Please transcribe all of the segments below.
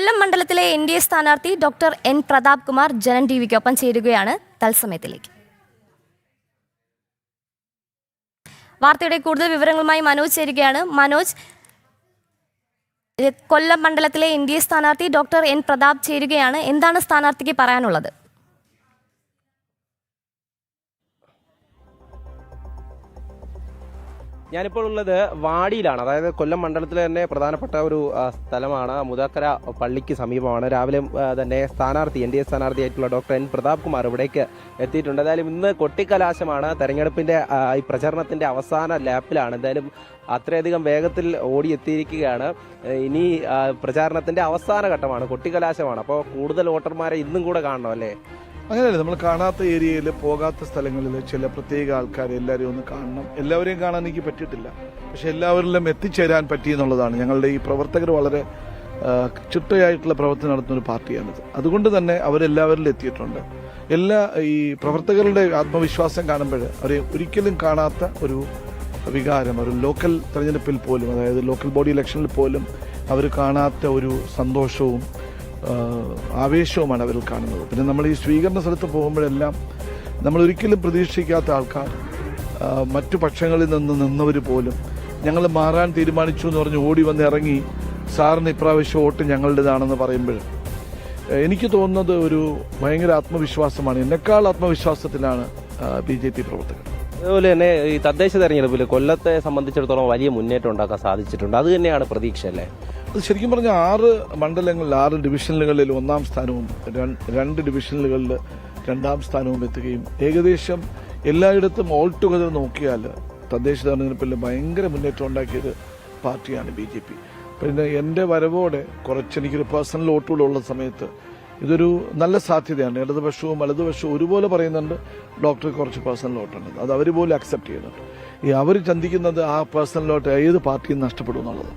കൊല്ലം മണ്ഡലത്തിലെ NDA സ്ഥാനാർത്ഥി doctor N Pratap Kumar Janam ടിവിക്കൊപ്പം ചേരുകയാണ് തത്സമയത്തിലേക്ക്. വാർത്തയുടെ കൂടുതൽ വിവരങ്ങളുമായി മനോജ് ചേരുകയാണ്. മനോജ്, കൊല്ലം മണ്ഡലത്തിലെ NDA സ്ഥാനാർത്ഥി ഡോക്ടർ N പ്രതാപ് ചേരുകയാണ്. എന്താണ് സ്ഥാനാർത്ഥിക്ക് പറയാനുള്ളത്? ഞാനിപ്പോൾ ഉള്ളത് വാടിയിലാണ്. അതായത് കൊല്ലം മണ്ഡലത്തിലെ തന്നെ പ്രധാനപ്പെട്ട ഒരു സ്ഥലമാണ്. മുതാക്കര പള്ളിക്ക് സമീപമാണ്. രാവിലെ തന്നെ NDA സ്ഥാനാർത്ഥിയായിട്ടുള്ള ഡോക്ടർ N പ്രതാപ് കുമാർ ഇവിടേക്ക് എത്തിയിട്ടുണ്ട്. എന്തായാലും ഇന്ന് കൊട്ടിക്കലാശമാണ്. തെരഞ്ഞെടുപ്പിന്റെ ഈ പ്രചരണത്തിന്റെ അവസാന ലാപ്പിലാണ്. എന്തായാലും അത്രയധികം വേഗത്തിൽ ഓടിയെത്തിയിരിക്കുകയാണ്. ഇനി പ്രചാരണത്തിന്റെ അവസാന ഘട്ടമാണ്, കൊട്ടിക്കലാശമാണ്. അപ്പോൾ കൂടുതൽ വോട്ടർമാരെ ഇന്നും കൂടെ കാണണം അല്ലേ? അങ്ങനെയല്ലേ, നമ്മൾ കാണാത്ത ഏരിയയിൽ, പോകാത്ത സ്ഥലങ്ങളിൽ ചില പ്രത്യേക ആൾക്കാർ എല്ലാവരെയും ഒന്ന് കാണണം. എല്ലാവരെയും കാണാൻ എനിക്ക് പറ്റിയിട്ടില്ല, പക്ഷെ എല്ലാവരിലും എത്തിച്ചേരാൻ പറ്റി എന്നുള്ളതാണ്. ഞങ്ങളുടെ ഈ പ്രവർത്തകർ വളരെ ചിട്ടയായിട്ടുള്ള പ്രവർത്തനം നടത്തുന്ന ഒരു പാർട്ടിയാണിത്. അതുകൊണ്ട് തന്നെ അവരെല്ലാവരിലും എത്തിയിട്ടുണ്ട്. ഈ പ്രവർത്തകരുടെ ആത്മവിശ്വാസം കാണുമ്പോൾ അവരെ ഒരിക്കലും കാണാത്ത ഒരു വികാരം, ഒരു ലോക്കൽ തെരഞ്ഞെടുപ്പിൽ പോലും, അതായത് ലോക്കൽ ബോഡി ഇലക്ഷനിൽ പോലും അവർ കാണാത്ത ഒരു സന്തോഷവും ആവേശവുമാണ് അവരിൽ കാണുന്നത്. പിന്നെ നമ്മൾ ഈ സ്വീകരണ സ്ഥലത്ത് പോകുമ്പോഴെല്ലാം നമ്മൾ ഒരിക്കലും പ്രതീക്ഷിക്കാത്ത ആൾക്കാർ, മറ്റു പക്ഷങ്ങളിൽ നിന്നവർ പോലും ഞങ്ങൾ മാറാൻ തീരുമാനിച്ചു എന്ന് പറഞ്ഞ് ഓടി വന്ന് ഇറങ്ങി സാറിന് ഇപ്രാവശ്യം വോട്ട് ഞങ്ങളുടേതാണെന്ന് പറയുമ്പോൾ എനിക്ക് തോന്നുന്നത് ഒരു ഭയങ്കര ആത്മവിശ്വാസമാണ്. എന്നെക്കാൾ ആത്മവിശ്വാസത്തിലാണ് BJP പ്രവർത്തകർ. അതുപോലെ തന്നെ ഈ തദ്ദേശ തെരഞ്ഞെടുപ്പിൽ കൊല്ലത്തെ സംബന്ധിച്ചിടത്തോളം വലിയ മുന്നേറ്റം ഉണ്ടാക്കാൻ സാധിച്ചിട്ടുണ്ട്. അത് തന്നെയാണ് പ്രതീക്ഷ അല്ലേ? അത് ശരിക്കും പറഞ്ഞാൽ 6 മണ്ഡലങ്ങളിൽ 6 ഡിവിഷനുകളിൽ 1ാം സ്ഥാനവും 2 ഡിവിഷനുകളിൽ 2ാം സ്ഥാനവും എത്തുകയും ഏകദേശം എല്ലായിടത്തും ഓൾ ടുഗദർ നോക്കിയാൽ തദ്ദേശ തെരഞ്ഞെടുപ്പിൽ ഭയങ്കര മുന്നേറ്റം ഉണ്ടാക്കിയത് പാർട്ടിയാണ് BJP. പിന്നെ എൻ്റെ വരവോടെ എനിക്കൊരു പേഴ്സണൽ വോട്ടുകളുള്ള സമയത്ത് ഇതൊരു നല്ല സാധ്യതയാണ്. ഇടതുപക്ഷവും വലതുപക്ഷവും ഒരുപോലെ പറയുന്നുണ്ട് ഡോക്ടർക്ക് കുറച്ച് പേഴ്സണൽ വോട്ടുണ്ട്, അത് അവർ പോലും അക്സെപ്റ്റ് ചെയ്യുന്നുണ്ട്. അവർ ചിന്തിക്കുന്നത് ആ പേഴ്സണൽ വോട്ട് ഏത് പാർട്ടിയും നഷ്ടപ്പെടും എന്നുള്ളത്.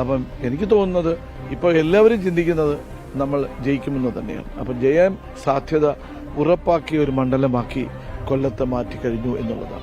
അപ്പം എനിക്ക് തോന്നുന്നത് ഇപ്പോൾ എല്ലാവരും ചിന്തിക്കുന്നത് നമ്മൾ ജയിക്കുമെന്ന് തന്നെയാണ്. അപ്പം ജയം സാധ്യത ഉറപ്പാക്കിയ ഒരു മണ്ഡലമാക്കി കൊല്ലത്തെ മാറ്റിക്കഴിഞ്ഞു എന്നുള്ളതാണ്.